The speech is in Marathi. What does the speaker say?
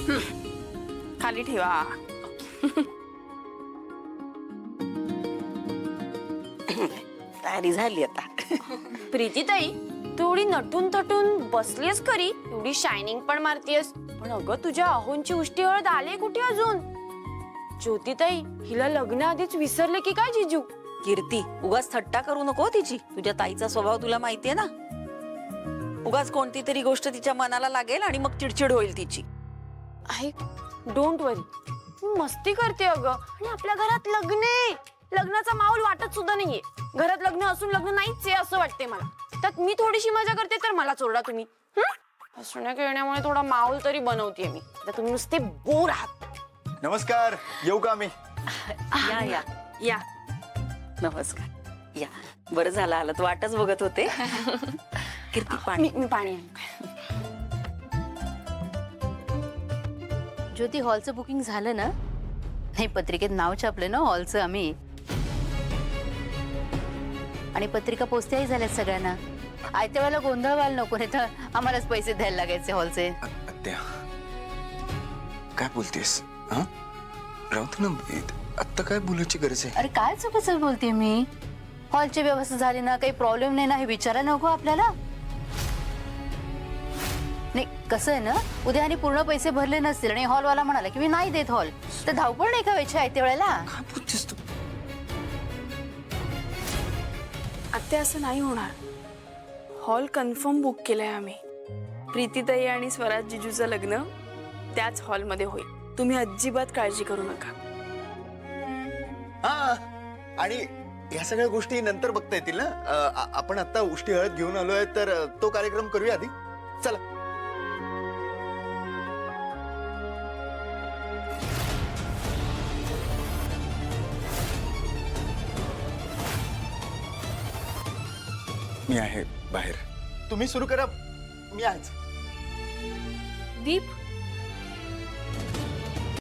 खाली ठेवा. तयारी झाली आता. प्रीतीताई, थोडी नटून थटून बसलीस खरी, एवढी शायनिंग पण मारतीयस, पण अगं तुझ्या अहोंची उष्टी हळद आले कुठे अजून? ज्योतिताई, हिला लग्न आधीच विसरले की काय जिजू? कीर्ती, उगाच थट्टा करू नको तिची. तुझ्या ताईचा स्वभाव तुला माहितीये ना. उगाच कोणती तरी गोष्ट तिच्या मनाला लागेल आणि मग चिडचिड होईल तिची. ऐक, डोंट वरी, मी मस्ती करते अगं. आणि आपल्या घरात लग्न आहे, लग्नाचा माहोल वाटत सुद्धा नाहीये. घरात लग्न असून लग्न नाहीच आहे असं वाटते मला. त्यात मी थोडीशी मजा करते तर मला चोरडा तुम्ही. हसण्या खेळण्यामुळे थोडा माहोल तरी बनवते मी. आता तुम्ही नुसते बोर आहात. नमस्कार, येऊ का आम्ही? या या या. नमस्कार या. बरं झालं आलं, वाटच बघत होते. कीर्ती पाणी. मी पाणी आणते. ज्योती, हॉलचं बुकिंग झालं ना? नाही, पत्रिकेत नाव छापले ना हॉलचं आम्ही. आणि पत्रिका पोचत्याही झाल्यात सगळ्यांना. आयत्या वेळेला गोंधळ व्हायला नको, नाही तर आम्हालाच पैसे द्यायला लागायचे हॉलचे. आत्या, काय बोलतेस? राहू ना, आत्ता काय बोलायची गरज आहे? अरे काय चुकीचं बोलते मी? हॉलची व्यवस्था झाली ना, काही प्रॉब्लेम नाही ना, हे विचारायला नको आपल्याला? नाही, कसं आहे ना, उद्या आणि पूर्ण पैसे भरले नसतील आणि हॉलवाला म्हणाला की मी नाही देत हॉल, तर धावपळ नाही का व्हायची आयत्या वेळेला? काय बोलतेस तू? आत्या, असं नाही होणार. हॉल कन्फर्म बुक केलाय आम्ही. प्रीतीताई आणि स्वराज जिजूचं लग्न त्याच हॉलमध्ये होईल. तुम्ही अजिबात काळजी करू नका. हा, आणि या सगळ्या गोष्टी नंतर बघता येतील ना. आपण आता उष्टी हळद घेऊन आलोय, तर तो कार्यक्रम करूया आधी. चला. मी आहे बाहेर. तुम्ही सुरू करा, मी आहेच. दीप,